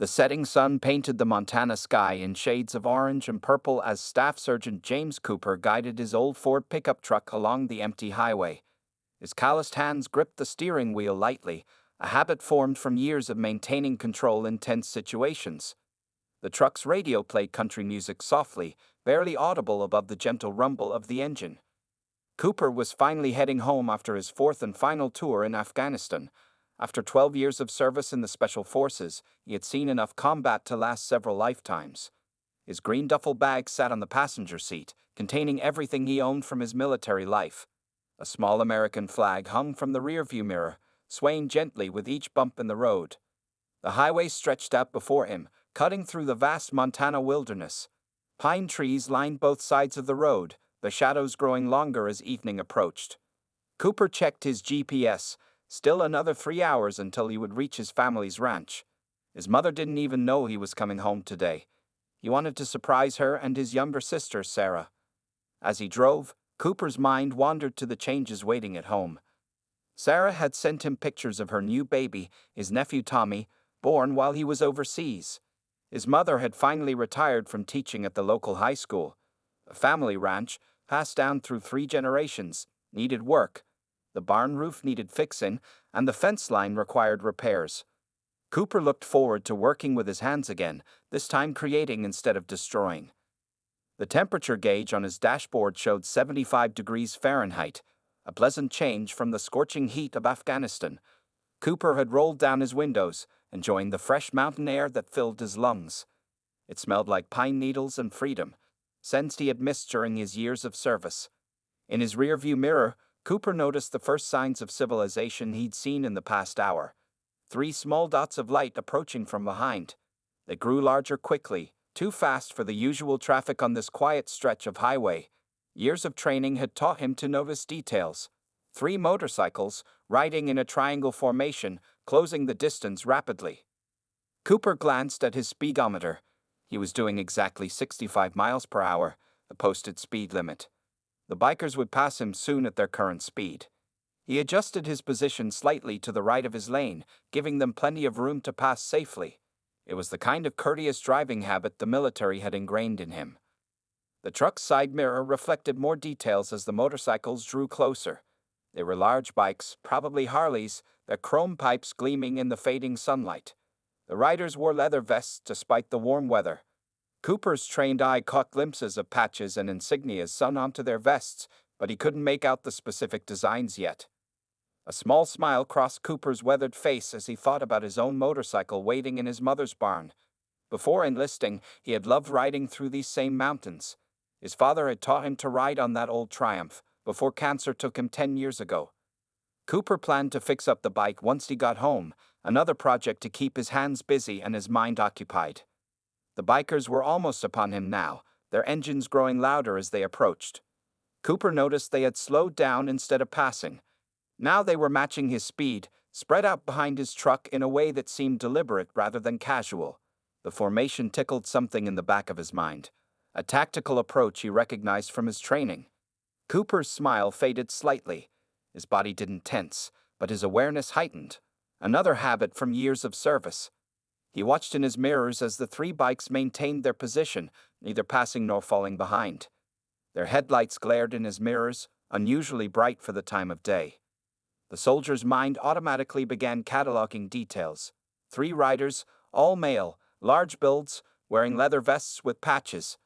The setting sun painted the Montana sky in shades of orange and purple as Staff Sergeant James Cooper guided his old Ford pickup truck along the empty highway. His calloused hands gripped the steering wheel lightly, a habit formed from years of maintaining control in tense situations. The truck's radio played country music softly, barely audible above the gentle rumble of the engine. Cooper was finally heading home after his fourth and final tour in Afghanistan. After 12 years of service in the Special Forces, he had seen enough combat to last several lifetimes. His green duffel bag sat on the passenger seat, containing everything he owned from his military life. A small American flag hung from the rearview mirror, swaying gently with each bump in the road. The highway stretched out before him, cutting through the vast Montana wilderness. Pine trees lined both sides of the road, the shadows growing longer as evening approached. Cooper checked his GPS. Still another 3 hours until he would reach his family's ranch. His mother didn't even know he was coming home today. He wanted to surprise her and his younger sister, Sarah. As he drove, Cooper's mind wandered to the changes waiting at home. Sarah had sent him pictures of her new baby, his nephew Tommy, born while he was overseas. His mother had finally retired from teaching at the local high school. A family ranch, passed down through 3 generations, needed work. The barn roof needed fixing, and the fence line required repairs. Cooper looked forward to working with his hands again, this time creating instead of destroying. The temperature gauge on his dashboard showed 75 degrees Fahrenheit, a pleasant change from the scorching heat of Afghanistan. Cooper had rolled down his windows, enjoying the fresh mountain air that filled his lungs. It smelled like pine needles and freedom, scents he had missed during his years of service. In his rearview mirror, Cooper noticed the first signs of civilization he'd seen in the past hour. 3 small dots of light approaching from behind. They grew larger quickly, too fast for the usual traffic on this quiet stretch of highway. Years of training had taught him to notice details. 3 motorcycles, riding in a triangle formation, closing the distance rapidly. Cooper glanced at his speedometer. He was doing exactly 65 miles per hour, the posted speed limit. The bikers would pass him soon at their current speed. He adjusted his position slightly to the right of his lane, giving them plenty of room to pass safely. It was the kind of courteous driving habit the military had ingrained in him. The truck's side mirror reflected more details as the motorcycles drew closer. They were large bikes, probably Harleys, their chrome pipes gleaming in the fading sunlight. The riders wore leather vests despite the warm weather. Cooper's trained eye caught glimpses of patches and insignias sewn onto their vests, but he couldn't make out the specific designs yet. A small smile crossed Cooper's weathered face as he thought about his own motorcycle waiting in his mother's barn. Before enlisting, he had loved riding through these same mountains. His father had taught him to ride on that old Triumph, before cancer took him 10 years ago. Cooper planned to fix up the bike once he got home, another project to keep his hands busy and his mind occupied. The bikers were almost upon him now, their engines growing louder as they approached. Cooper noticed they had slowed down instead of passing. Now they were matching his speed, spread out behind his truck in a way that seemed deliberate rather than casual. The formation tickled something in the back of his mind, a tactical approach he recognized from his training. Cooper's smile faded slightly. His body didn't tense, but his awareness heightened, another habit from years of service. He watched in his mirrors as the 3 bikes maintained their position, neither passing nor falling behind. Their headlights glared in his mirrors, unusually bright for the time of day. The soldier's mind automatically began cataloging details. 3 riders, all male, large builds, wearing leather vests with patches.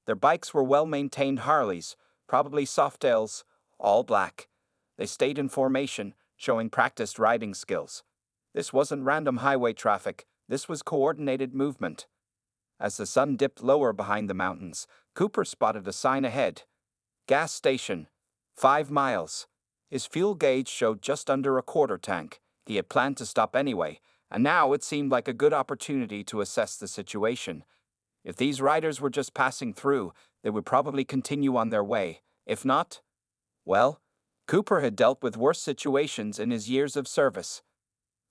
Their bikes were well-maintained Harleys, probably Softails, all black. They stayed in formation, showing practiced riding skills. This wasn't random highway traffic, this was coordinated movement. As the sun dipped lower behind the mountains, Cooper spotted a sign ahead. Gas station. 5 miles. His fuel gauge showed just under a quarter tank. He had planned to stop anyway, and now it seemed like a good opportunity to assess the situation. If these riders were just passing through, they would probably continue on their way. If not, well, Cooper had dealt with worse situations in his years of service.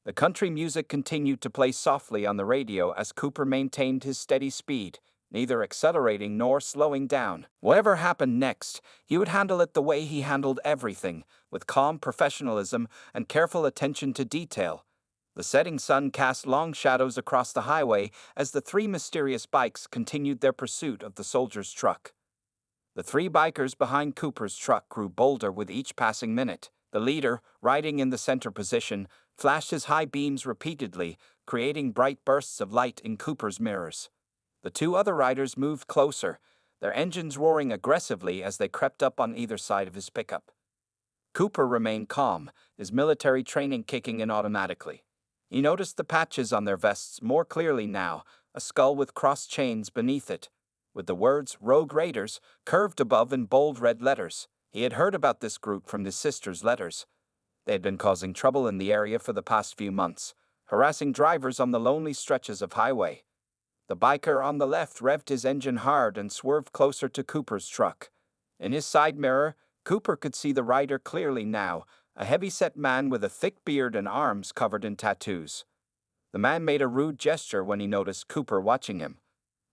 The country music continued to play softly on the radio as Cooper maintained his steady speed, neither accelerating nor slowing down. Whatever happened next, he would handle it the way he handled everything, with calm professionalism and careful attention to detail. The setting sun cast long shadows across the highway as the three mysterious bikes continued their pursuit of the soldier's truck. The three bikers behind Cooper's truck grew bolder with each passing minute. The leader, riding in the center position, flashed his high beams repeatedly, creating bright bursts of light in Cooper's mirrors. The two other riders moved closer, their engines roaring aggressively as they crept up on either side of his pickup. Cooper remained calm, his military training kicking in automatically. He noticed the patches on their vests more clearly now, a skull with crossed chains beneath it, with the words Rogue Raiders curved above in bold red letters. He had heard about this group from his sister's letters. They had been causing trouble in the area for the past few months, harassing drivers on the lonely stretches of highway. The biker on the left revved his engine hard and swerved closer to Cooper's truck. In his side mirror, Cooper could see the rider clearly now, a heavy-set man with a thick beard and arms covered in tattoos. The man made a rude gesture when he noticed Cooper watching him.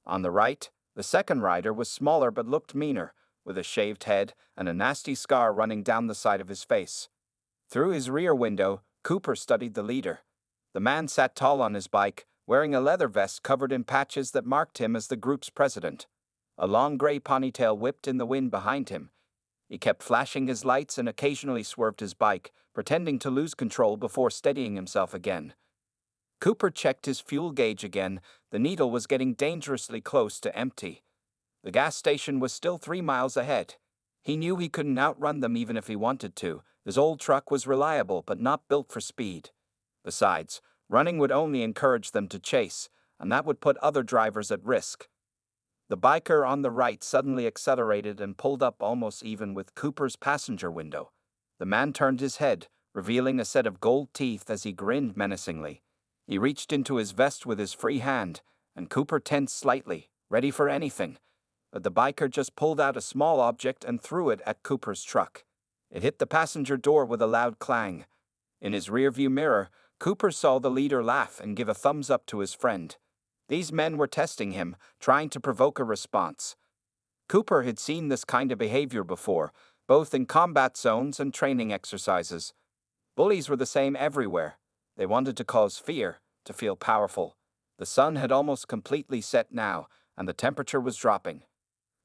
On the right, the second rider was smaller but looked meaner, with a shaved head and a nasty scar running down the side of his face. Through his rear window, Cooper studied the leader. The man sat tall on his bike, wearing a leather vest covered in patches that marked him as the group's president. A long gray ponytail whipped in the wind behind him. He kept flashing his lights and occasionally swerved his bike, pretending to lose control before steadying himself again. Cooper checked his fuel gauge again. The needle was getting dangerously close to empty. The gas station was still 3 miles ahead. He knew he couldn't outrun them even if he wanted to. His old truck was reliable but not built for speed. Besides, running would only encourage them to chase, and that would put other drivers at risk. The biker on the right suddenly accelerated and pulled up almost even with Cooper's passenger window. The man turned his head, revealing a set of gold teeth as he grinned menacingly. He reached into his vest with his free hand, and Cooper tensed slightly, ready for anything. But the biker just pulled out a small object and threw it at Cooper's truck. It hit the passenger door with a loud clang. In his rearview mirror, Cooper saw the leader laugh and give a thumbs up to his friend. These men were testing him, trying to provoke a response. Cooper had seen this kind of behavior before, both in combat zones and training exercises. Bullies were the same everywhere. They wanted to cause fear, to feel powerful. The sun had almost completely set now, and the temperature was dropping.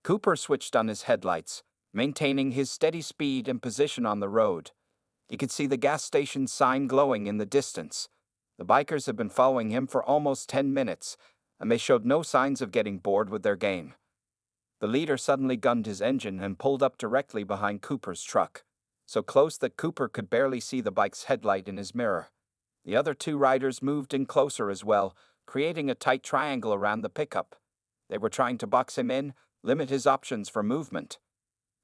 Cooper switched on his headlights, maintaining his steady speed and position on the road. He could see the gas station sign glowing in the distance. The bikers had been following him for almost 10 minutes, and they showed no signs of getting bored with their game. The leader suddenly gunned his engine and pulled up directly behind Cooper's truck, so close that Cooper could barely see the bike's headlight in his mirror. The other two riders moved in closer as well, creating a tight triangle around the pickup. They were trying to box him in, limit his options for movement.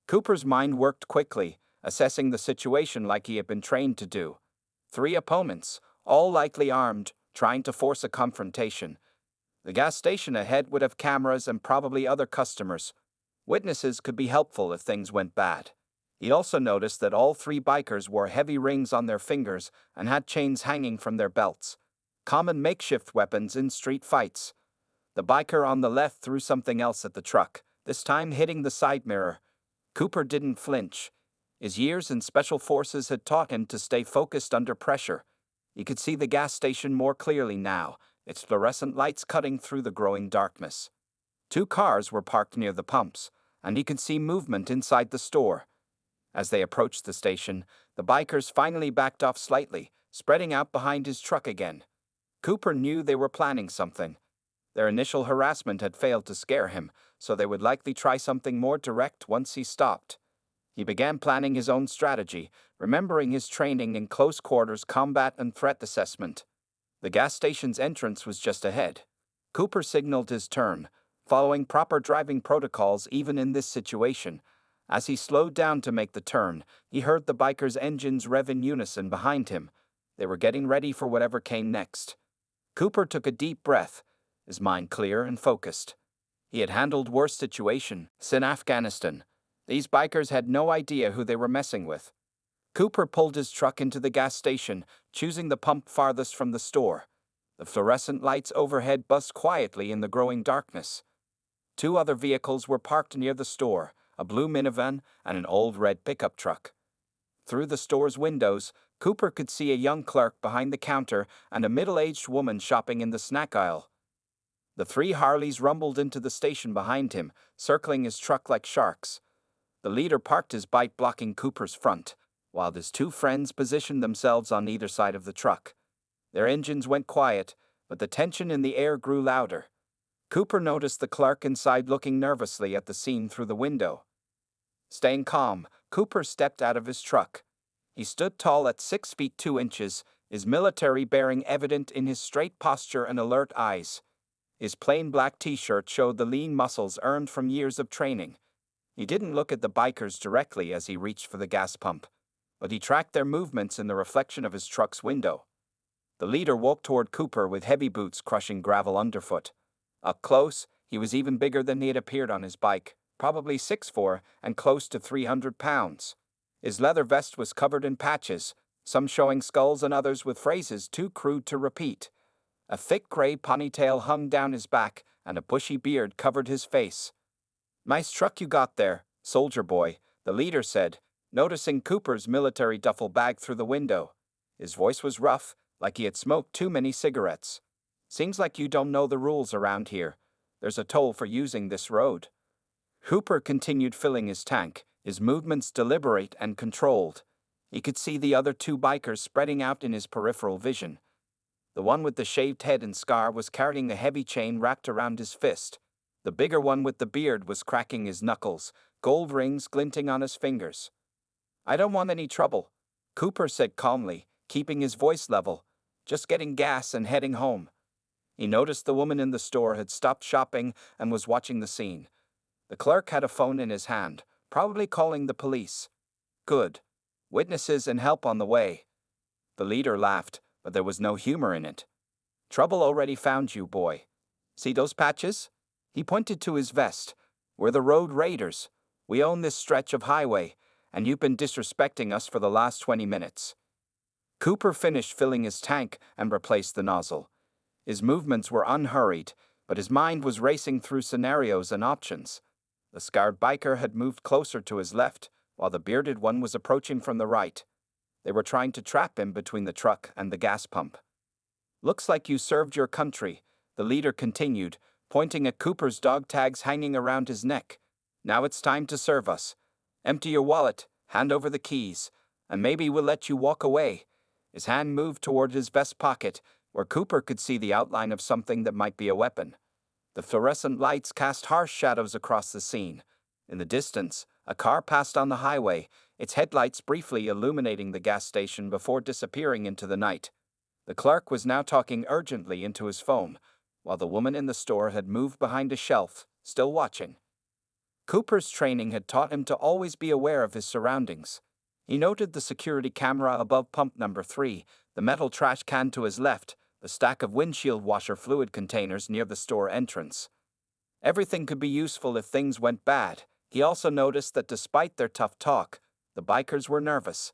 Cooper's mind worked quickly, assessing the situation like he had been trained to do. 3 opponents, all likely armed, trying to force a confrontation. The gas station ahead would have cameras and probably other customers. Witnesses could be helpful if things went bad. He also noticed that all 3 bikers wore heavy rings on their fingers and had chains hanging from their belts. Common makeshift weapons in street fights. The biker on the left threw something else at the truck, this time hitting the side mirror. Cooper didn't flinch. His years in special forces had taught him to stay focused under pressure. He could see the gas station more clearly now, its fluorescent lights cutting through the growing darkness. 2 cars were parked near the pumps, and he could see movement inside the store. As they approached the station, the bikers finally backed off slightly, spreading out behind his truck again. Cooper knew they were planning something. Their initial harassment had failed to scare him, so they would likely try something more direct once he stopped. He began planning his own strategy, remembering his training in close quarters combat and threat assessment. The gas station's entrance was just ahead. Cooper signaled his turn, following proper driving protocols even in this situation. As he slowed down to make the turn, he heard the bikers' engines rev in unison behind him. They were getting ready for whatever came next. Cooper took a deep breath, his mind clear and focused. He had handled worse situations in Afghanistan. These bikers had no idea who they were messing with. Cooper pulled his truck into the gas station, choosing the pump farthest from the store. The fluorescent lights overhead buzzed quietly in the growing darkness. 2 other vehicles were parked near the store, a blue minivan and an old red pickup truck. Through the store's windows, Cooper could see a young clerk behind the counter and a middle-aged woman shopping in the snack aisle. The three Harleys rumbled into the station behind him, circling his truck like sharks. The leader parked his bike blocking Cooper's front, while his two friends positioned themselves on either side of the truck. Their engines went quiet, but the tension in the air grew louder. Cooper noticed the clerk inside looking nervously at the scene through the window. Staying calm, Cooper stepped out of his truck. He stood tall at 6 feet 2 inches, his military bearing evident in his straight posture and alert eyes. His plain black t-shirt showed the lean muscles earned from years of training. He didn't look at the bikers directly as he reached for the gas pump, but he tracked their movements in the reflection of his truck's window. The leader walked toward Cooper with heavy boots crushing gravel underfoot. Up close, he was even bigger than he had appeared on his bike, probably 6'4" and close to 300 pounds. His leather vest was covered in patches, some showing skulls and others with phrases too crude to repeat. A thick gray ponytail hung down his back, and a bushy beard covered his face. "Nice truck you got there, soldier boy," the leader said, noticing Cooper's military duffel bag through the window. His voice was rough, like he had smoked too many cigarettes. "Seems like you don't know the rules around here. There's a toll for using this road." Cooper continued filling his tank, his movements deliberate and controlled. He could see the other two bikers spreading out in his peripheral vision. The one with the shaved head and scar was carrying a heavy chain wrapped around his fist. The bigger one with the beard was cracking his knuckles, gold rings glinting on his fingers. "I don't want any trouble," Cooper said calmly, keeping his voice level. "Just getting gas and heading home." He noticed the woman in the store had stopped shopping and was watching the scene. The clerk had a phone in his hand, probably calling the police. "Good. Witnesses and help on the way." The leader laughed, but there was no humor in it. "Trouble already found you, boy. See those patches?" He pointed to his vest. "We're the road raiders. We own this stretch of highway, and you've been disrespecting us for the last 20 minutes. Cooper finished filling his tank and replaced the nozzle. His movements were unhurried, but his mind was racing through scenarios and options. The scarred biker had moved closer to his left, while the bearded one was approaching from the right. They were trying to trap him between the truck and the gas pump. "Looks like you served your country," the leader continued, pointing at Cooper's dog tags hanging around his neck. "Now it's time to serve us. Empty your wallet, hand over the keys, and maybe we'll let you walk away." His hand moved toward his vest pocket, where Cooper could see the outline of something that might be a weapon. The fluorescent lights cast harsh shadows across the scene. In the distance, a car passed on the highway, its headlights briefly illuminating the gas station before disappearing into the night. The clerk was now talking urgently into his phone, while the woman in the store had moved behind a shelf, still watching. Cooper's training had taught him to always be aware of his surroundings. He noted the security camera above pump number 3, the metal trash can to his left, the stack of windshield washer fluid containers near the store entrance. Everything could be useful if things went bad. He also noticed that despite their tough talk, the bikers were nervous.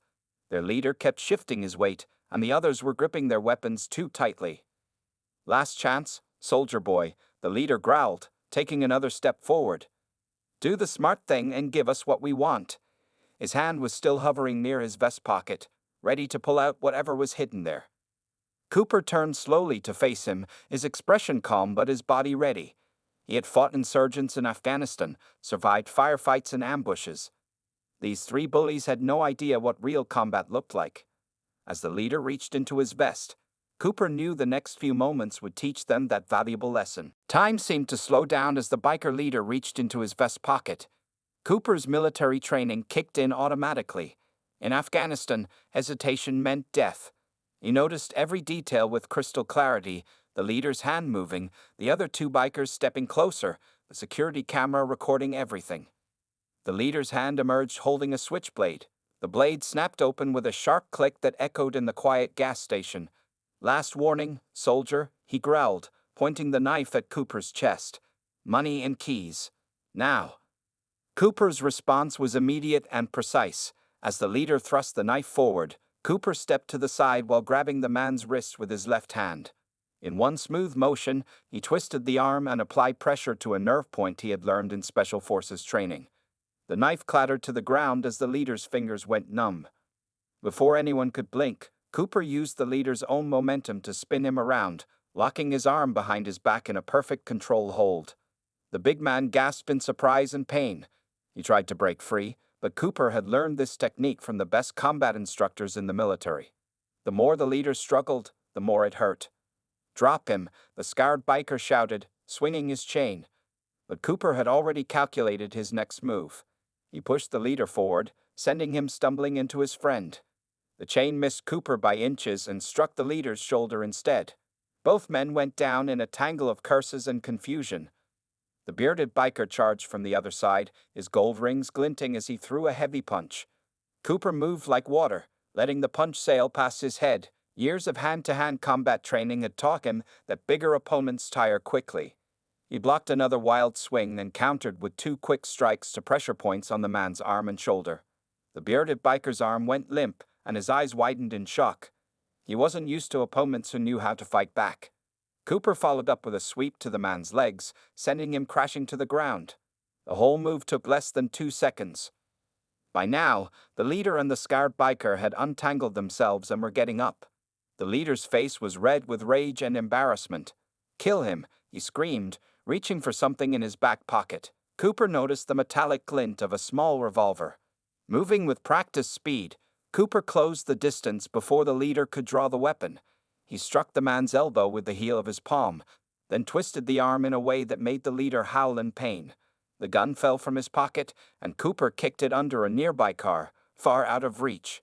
Their leader kept shifting his weight, and the others were gripping their weapons too tightly. "Last chance, soldier boy," the leader growled, taking another step forward. "Do the smart thing and give us what we want." His hand was still hovering near his vest pocket, ready to pull out whatever was hidden there. Cooper turned slowly to face him, his expression calm but his body ready. He had fought insurgents in Afghanistan, survived firefights and ambushes. These three bullies had no idea what real combat looked like. As the leader reached into his vest, Cooper knew the next few moments would teach them that valuable lesson. Time seemed to slow down as the biker leader reached into his vest pocket. Cooper's military training kicked in automatically. In Afghanistan, hesitation meant death. He noticed every detail with crystal clarity, the leader's hand moving, the other two bikers stepping closer, the security camera recording everything. The leader's hand emerged holding a switchblade. The blade snapped open with a sharp click that echoed in the quiet gas station. "Last warning, soldier," he growled, pointing the knife at Cooper's chest. "Money and keys. Now." Cooper's response was immediate and precise. As the leader thrust the knife forward, Cooper stepped to the side while grabbing the man's wrist with his left hand. In one smooth motion, he twisted the arm and applied pressure to a nerve point he had learned in Special Forces training. The knife clattered to the ground as the leader's fingers went numb. Before anyone could blink, Cooper used the leader's own momentum to spin him around, locking his arm behind his back in a perfect control hold. The big man gasped in surprise and pain. He tried to break free, but Cooper had learned this technique from the best combat instructors in the military. The more the leader struggled, the more it hurt. "Drop him," the scarred biker shouted, swinging his chain. But Cooper had already calculated his next move. He pushed the leader forward, sending him stumbling into his friend. The chain missed Cooper by inches and struck the leader's shoulder instead. Both men went down in a tangle of curses and confusion. The bearded biker charged from the other side, his gold rings glinting as he threw a heavy punch. Cooper moved like water, letting the punch sail past his head. Years of hand-to-hand combat training had taught him that bigger opponents tire quickly. He blocked another wild swing and countered with 2 quick strikes to pressure points on the man's arm and shoulder. The bearded biker's arm went limp, and his eyes widened in shock. He wasn't used to opponents who knew how to fight back. Cooper followed up with a sweep to the man's legs, sending him crashing to the ground. The whole move took less than 2 seconds. By now, the leader and the scarred biker had untangled themselves and were getting up. The leader's face was red with rage and embarrassment. "Kill him," he screamed, reaching for something in his back pocket. Cooper noticed the metallic glint of a small revolver. Moving with practiced speed, Cooper closed the distance before the leader could draw the weapon. He struck the man's elbow with the heel of his palm, then twisted the arm in a way that made the leader howl in pain. The gun fell from his pocket, and Cooper kicked it under a nearby car, far out of reach.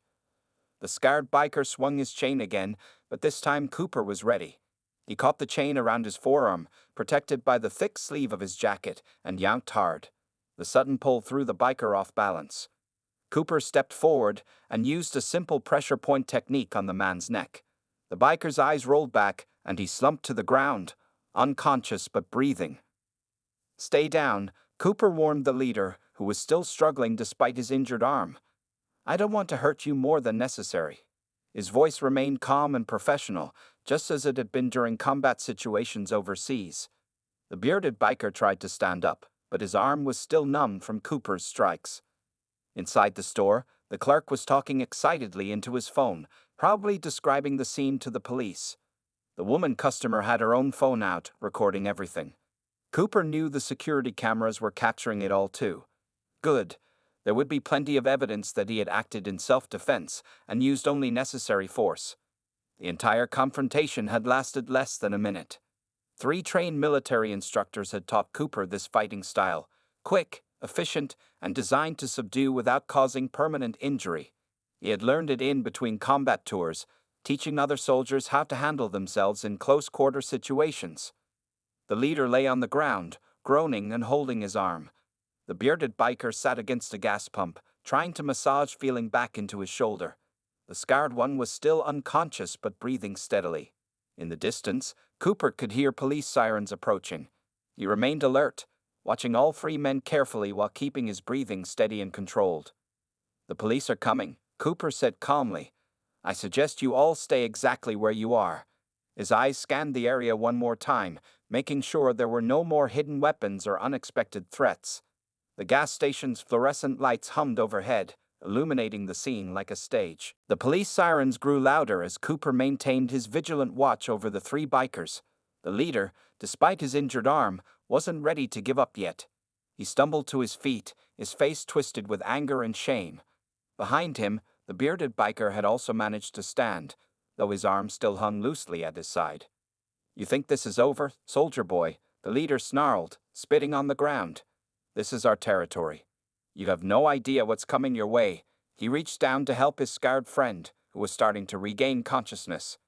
The scarred biker swung his chain again, but this time Cooper was ready. He caught the chain around his forearm, protected by the thick sleeve of his jacket, and yanked hard. The sudden pull threw the biker off balance. Cooper stepped forward and used a simple pressure point technique on the man's neck. The biker's eyes rolled back, and he slumped to the ground, unconscious but breathing. "Stay down," Cooper warned the leader, who was still struggling despite his injured arm. "I don't want to hurt you more than necessary." His voice remained calm and professional, just as it had been during combat situations overseas. The bearded biker tried to stand up, but his arm was still numb from Cooper's strikes. Inside the store, the clerk was talking excitedly into his phone, probably describing the scene to the police. The woman customer had her own phone out, recording everything. Cooper knew the security cameras were capturing it all too. Good. There would be plenty of evidence that he had acted in self-defense and used only necessary force. The entire confrontation had lasted less than a minute. 3 trained military instructors had taught Cooper this fighting style: quick, efficient, and designed to subdue without causing permanent injury. He had learned it in between combat tours, teaching other soldiers how to handle themselves in close-quarter situations. The leader lay on the ground, groaning and holding his arm. The bearded biker sat against a gas pump, trying to massage feeling back into his shoulder. The scarred one was still unconscious but breathing steadily. In the distance, Cooper could hear police sirens approaching. He remained alert, watching all 3 men carefully while keeping his breathing steady and controlled. "The police are coming," Cooper said calmly. "I suggest you all stay exactly where you are." His eyes scanned the area one more time, making sure there were no more hidden weapons or unexpected threats. The gas station's fluorescent lights hummed overhead, illuminating the scene like a stage. The police sirens grew louder as Cooper maintained his vigilant watch over the 3 bikers. The leader, despite his injured arm, wasn't ready to give up yet. He stumbled to his feet, his face twisted with anger and shame. Behind him, the bearded biker had also managed to stand, though his arm still hung loosely at his side. "You think this is over, soldier boy?" the leader snarled, spitting on the ground. "This is our territory. You have no idea what's coming your way." He reached down to help his scarred friend, who was starting to regain consciousness.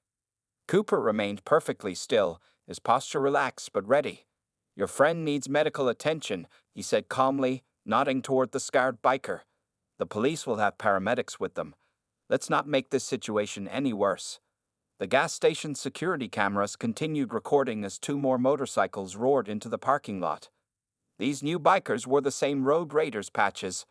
Cooper remained perfectly still, his posture relaxed but ready. "Your friend needs medical attention," he said calmly, nodding toward the scarred biker. "The police will have paramedics with them. Let's not make this situation any worse." The gas station's security cameras continued recording as 2 more motorcycles roared into the parking lot. These new bikers wore the same Road Raiders patches.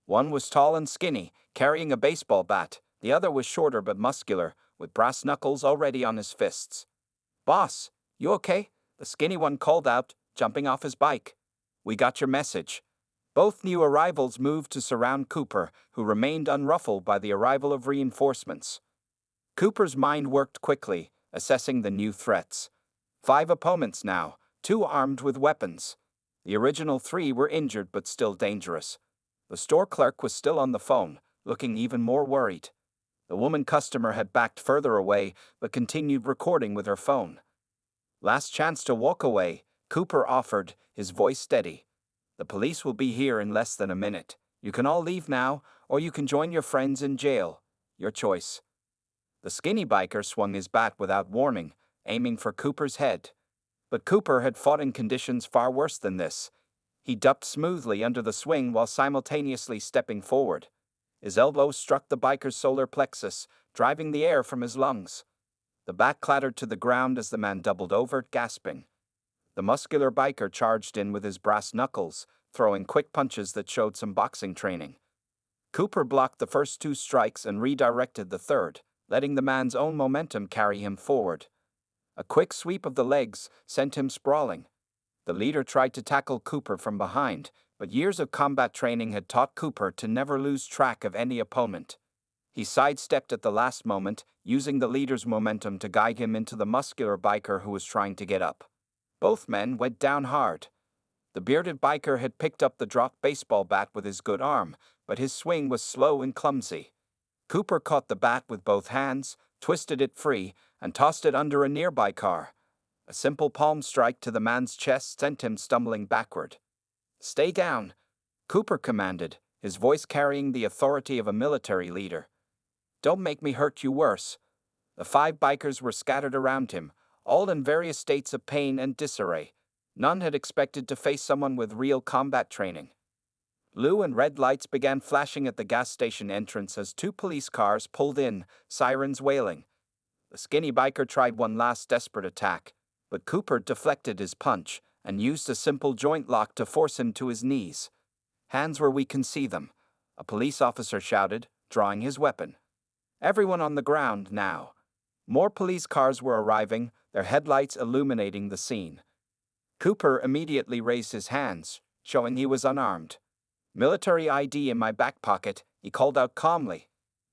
One was tall and skinny, carrying a baseball bat. The other was shorter but muscular, with brass knuckles already on his fists. "Boss, you okay?" the skinny one called out, jumping off his bike. "We got your message." Both new arrivals moved to surround Cooper, who remained unruffled by the arrival of reinforcements. Cooper's mind worked quickly, assessing the new threats. 5 opponents now, 2 armed with weapons. The original 3 were injured but still dangerous. The store clerk was still on the phone, looking even more worried. The woman customer had backed further away but continued recording with her phone. Last chance to walk away, Cooper offered, his voice steady. The police will be here in less than a minute. You can all leave now, or you can join your friends in jail. Your choice. The skinny biker swung his bat without warning, aiming for Cooper's head. But Cooper had fought in conditions far worse than this. He ducked smoothly under the swing while simultaneously stepping forward. His elbow struck the biker's solar plexus, driving the air from his lungs. The bat clattered to the ground as the man doubled over, gasping. The muscular biker charged in with his brass knuckles, throwing quick punches that showed some boxing training. Cooper blocked the first 2 strikes and redirected the third, letting the man's own momentum carry him forward. A quick sweep of the legs sent him sprawling. The leader tried to tackle Cooper from behind, but years of combat training had taught Cooper to never lose track of any opponent. He sidestepped at the last moment, using the leader's momentum to guide him into the muscular biker who was trying to get up. Both men went down hard. The bearded biker had picked up the dropped baseball bat with his good arm, but his swing was slow and clumsy. Cooper caught the bat with both hands, twisted it free, and tossed it under a nearby car. A simple palm strike to the man's chest sent him stumbling backward. "Stay down," Cooper commanded, his voice carrying the authority of a military leader. "Don't make me hurt you worse." The 5 bikers were scattered around him, all in various states of pain and disarray. None had expected to face someone with real combat training. Blue and red lights began flashing at the gas station entrance as 2 police cars pulled in, sirens wailing. The skinny biker tried one last desperate attack, but Cooper deflected his punch and used a simple joint lock to force him to his knees. "Hands where we can see them," a police officer shouted, drawing his weapon. Everyone on the ground now. More police cars were arriving, their headlights illuminating the scene. Cooper immediately raised his hands, showing he was unarmed. "Military ID in my back pocket," he called out calmly.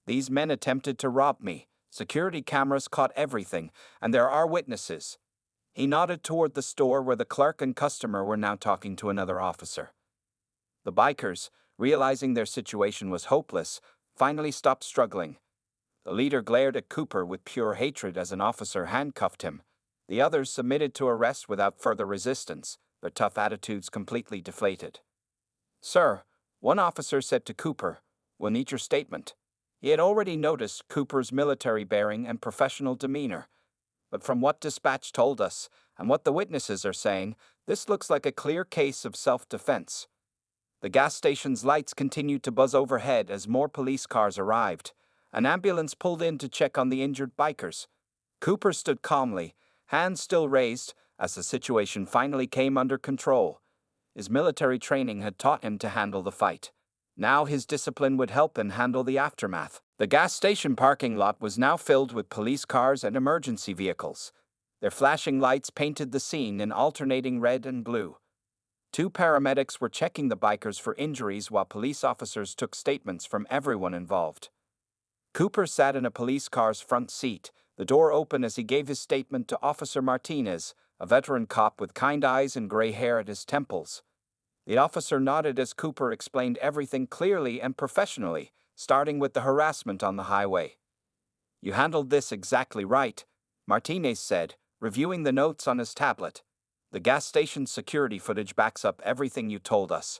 "These men attempted to rob me. Security cameras caught everything, and there are witnesses." He nodded toward the store where the clerk and customer were now talking to another officer. The bikers, realizing their situation was hopeless, finally stopped struggling. The leader glared at Cooper with pure hatred as an officer handcuffed him. The others submitted to arrest without further resistance, their tough attitudes completely deflated. "Sir," one officer said to Cooper, "we'll need your statement." He had already noticed Cooper's military bearing and professional demeanor. But from what dispatch told us, and what the witnesses are saying, this looks like a clear case of self-defense. The gas station's lights continued to buzz overhead as more police cars arrived. An ambulance pulled in to check on the injured bikers. Cooper stood calmly, hands still raised, as the situation finally came under control. His military training had taught him to handle the fight. Now his discipline would help him handle the aftermath. The gas station parking lot was now filled with police cars and emergency vehicles. Their flashing lights painted the scene in alternating red and blue. 2 paramedics were checking the bikers for injuries while police officers took statements from everyone involved. Cooper sat in a police car's front seat, the door open as he gave his statement to Officer Martinez, a veteran cop with kind eyes and gray hair at his temples. The officer nodded as Cooper explained everything clearly and professionally, starting with the harassment on the highway. "You handled this exactly right," Martinez said, reviewing the notes on his tablet. "The gas station security footage backs up everything you told us.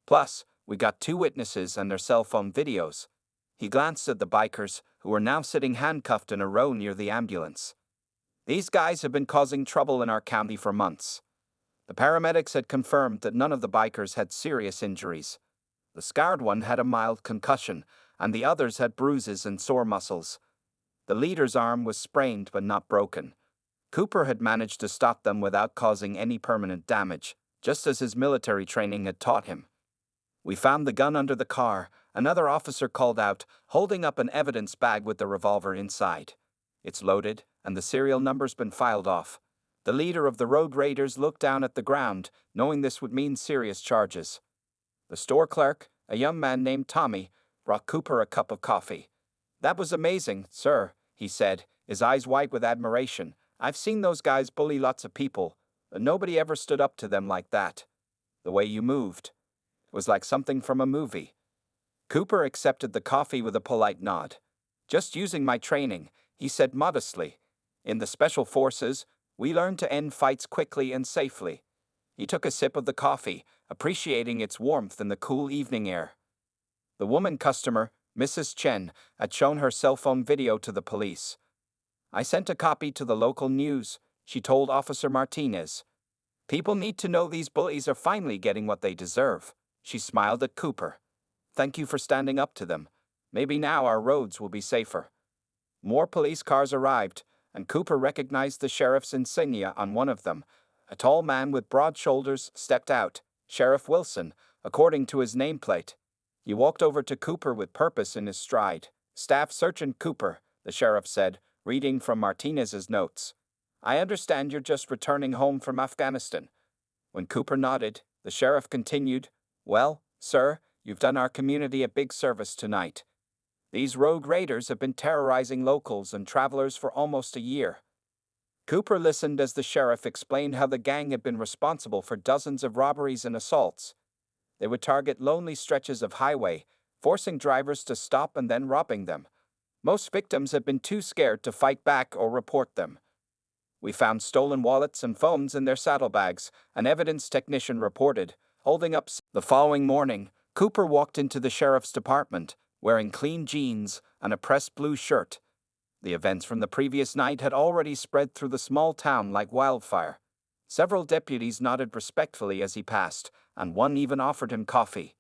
Plus, we got 2 witnesses and their cell phone videos." He glanced at the bikers, who were now sitting handcuffed in a row near the ambulance. "These guys have been causing trouble in our county for months." The paramedics had confirmed that none of the bikers had serious injuries. The scarred one had a mild concussion, and the others had bruises and sore muscles. The leader's arm was sprained but not broken. Cooper had managed to stop them without causing any permanent damage, just as his military training had taught him. "We found the gun under the car," another officer called out, holding up an evidence bag with the revolver inside. "It's loaded, and the serial number's been filed off." The leader of the road raiders looked down at the ground, knowing this would mean serious charges. The store clerk, a young man named Tommy, brought Cooper a cup of coffee. "That was amazing, sir," he said, his eyes wide with admiration. "I've seen those guys bully lots of people, but nobody ever stood up to them like that. The way you moved. It was like something from a movie." Cooper accepted the coffee with a polite nod. "Just using my training," he said modestly. "In the Special Forces, we learn to end fights quickly and safely." He took a sip of the coffee, appreciating its warmth in the cool evening air. The woman customer, Mrs. Chen, had shown her cell phone video to the police. "I sent a copy to the local news," she told Officer Martinez. "People need to know these bullies are finally getting what they deserve." She smiled at Cooper. "Thank you for standing up to them. Maybe now our roads will be safer." More police cars arrived, and Cooper recognized the sheriff's insignia on one of them. A tall man with broad shoulders stepped out, Sheriff Wilson, according to his nameplate. He walked over to Cooper with purpose in his stride. "Staff Sergeant Cooper," the sheriff said, reading from Martinez's notes. "I understand you're just returning home from Afghanistan." When Cooper nodded, the sheriff continued, "Well, sir, you've done our community a big service tonight. These rogue raiders have been terrorizing locals and travelers for almost a year." Cooper listened as the sheriff explained how the gang had been responsible for dozens of robberies and assaults. They would target lonely stretches of highway, forcing drivers to stop and then robbing them. Most victims had been too scared to fight back or report them. "We found stolen wallets and phones in their saddlebags," an evidence technician reported, holding up. The following morning, Cooper walked into the sheriff's department, wearing clean jeans and a pressed blue shirt. The events from the previous night had already spread through the small town like wildfire. Several deputies nodded respectfully as he passed, and one even offered him coffee.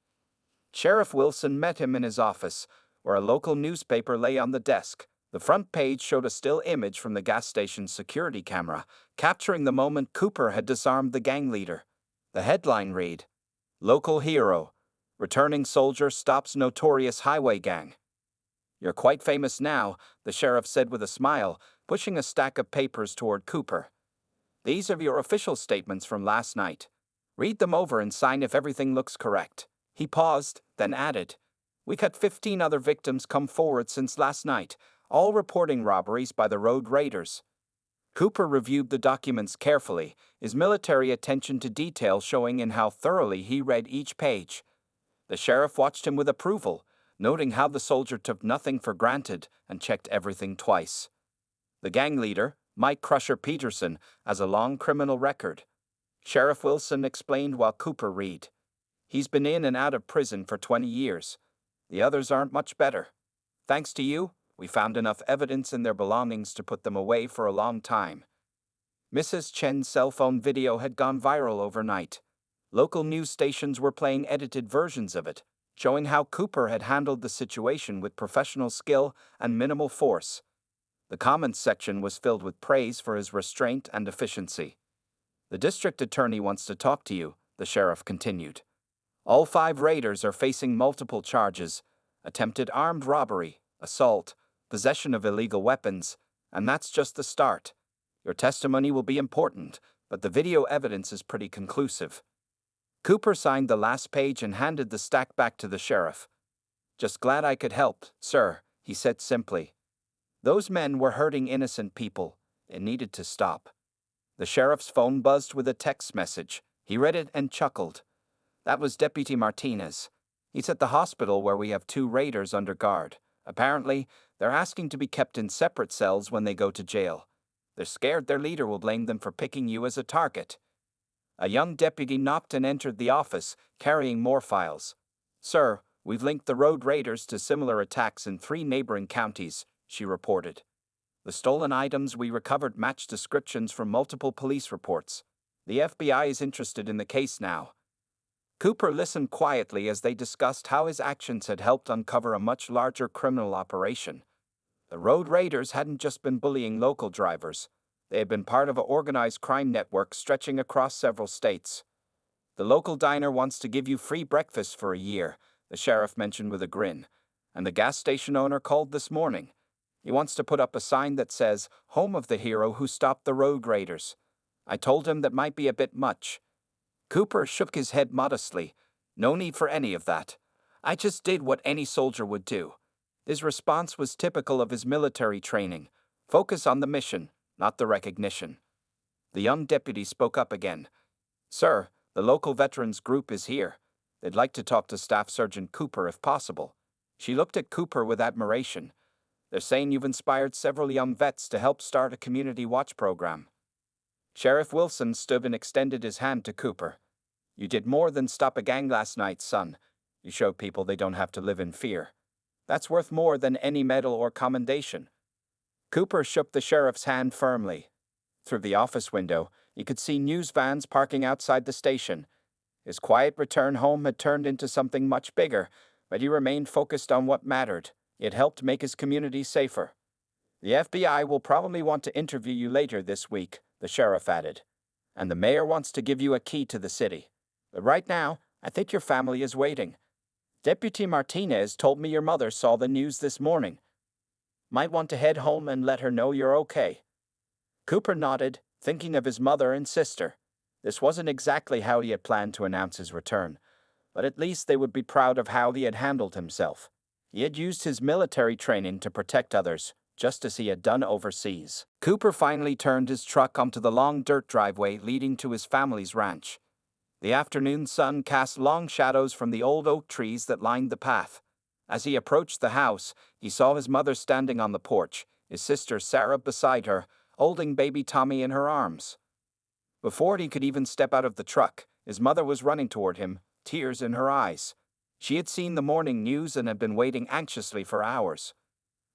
Sheriff Wilson met him in his office, where a local newspaper lay on the desk. The front page showed a still image from the gas station's security camera, capturing the moment Cooper had disarmed the gang leader. The headline read, "Local Hero. Returning Soldier Stops Notorious Highway Gang." "You're quite famous now," the sheriff said with a smile, pushing a stack of papers toward Cooper. "These are your official statements from last night. Read them over and sign if everything looks correct." He paused, then added, "We had 15 other victims come forward since last night, all reporting robberies by the road raiders." Cooper reviewed the documents carefully, his military attention to detail showing in how thoroughly he read each page. The sheriff watched him with approval, noting how the soldier took nothing for granted and checked everything twice. The gang leader, Mike Crusher Peterson, has a long criminal record. Sheriff Wilson explained while Cooper read. "He's been in and out of prison for 20 years. The others aren't much better. Thanks to you, we found enough evidence in their belongings to put them away for a long time." Mrs. Chen's cell phone video had gone viral overnight. Local news stations were playing edited versions of it, showing how Cooper had handled the situation with professional skill and minimal force. The comments section was filled with praise for his restraint and efficiency. "The district attorney wants to talk to you," the sheriff continued. "All 5 raiders are facing multiple charges: attempted armed robbery, assault, possession of illegal weapons, and that's just the start. Your testimony will be important, but the video evidence is pretty conclusive." Cooper signed the last page and handed the stack back to the sheriff. "Just glad I could help, sir," he said simply. "Those men were hurting innocent people. It needed to stop." The sheriff's phone buzzed with a text message. He read it and chuckled. That was Deputy Martinez. "He's at the hospital where we have 2 raiders under guard. Apparently, they're asking to be kept in separate cells when they go to jail. They're scared their leader will blame them for picking you as a target." A young deputy knocked and entered the office, carrying more files. "Sir, we've linked the road raiders to similar attacks in 3 neighboring counties," she reported. "The stolen items we recovered match descriptions from multiple police reports. The FBI is interested in the case now." Cooper listened quietly as they discussed how his actions had helped uncover a much larger criminal operation. The road raiders hadn't just been bullying local drivers. They had been part of an organized crime network stretching across several states. "The local diner wants to give you free breakfast for a year," the sheriff mentioned with a grin. "And the gas station owner called this morning. He wants to put up a sign that says, 'Home of the hero who stopped the road raiders.' I told him that might be a bit much." Cooper shook his head modestly. No need for any of that. I just did what any soldier would do. His response was typical of his military training. Focus on the mission, not the recognition. The young deputy spoke up again. Sir, the local veterans group is here. They'd like to talk to Staff Sergeant Cooper if possible. She looked at Cooper with admiration. They're saying you've inspired several young vets to help start a community watch program. Sheriff Wilson stood and extended his hand to Cooper. You did more than stop a gang last night, son. You showed people they don't have to live in fear. That's worth more than any medal or commendation. Cooper shook the sheriff's hand firmly. Through the office window, he could see news vans parking outside the station. His quiet return home had turned into something much bigger, but he remained focused on what mattered. It helped make his community safer. The FBI will probably want to interview you later this week, the sheriff added. And the mayor wants to give you a key to the city. But right now, I think your family is waiting. Deputy Martinez told me your mother saw the news this morning. Might want to head home and let her know you're okay. Cooper nodded, thinking of his mother and sister. This wasn't exactly how he had planned to announce his return, but at least they would be proud of how he had handled himself. He had used his military training to protect others, just as he had done overseas. Cooper finally turned his truck onto the long dirt driveway leading to his family's ranch. The afternoon sun cast long shadows from the old oak trees that lined the path. As he approached the house, he saw his mother standing on the porch, his sister Sarah beside her, holding baby Tommy in her arms. Before he could even step out of the truck, his mother was running toward him, tears in her eyes. She had seen the morning news and had been waiting anxiously for hours.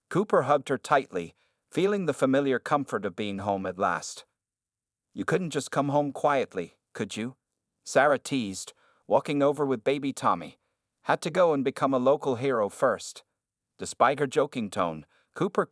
Cooper hugged her tightly, feeling the familiar comfort of being home at last. You couldn't just come home quietly, could you? Sarah teased, walking over with baby Tommy. Had to go and become a local hero first. Despite her joking tone, Cooper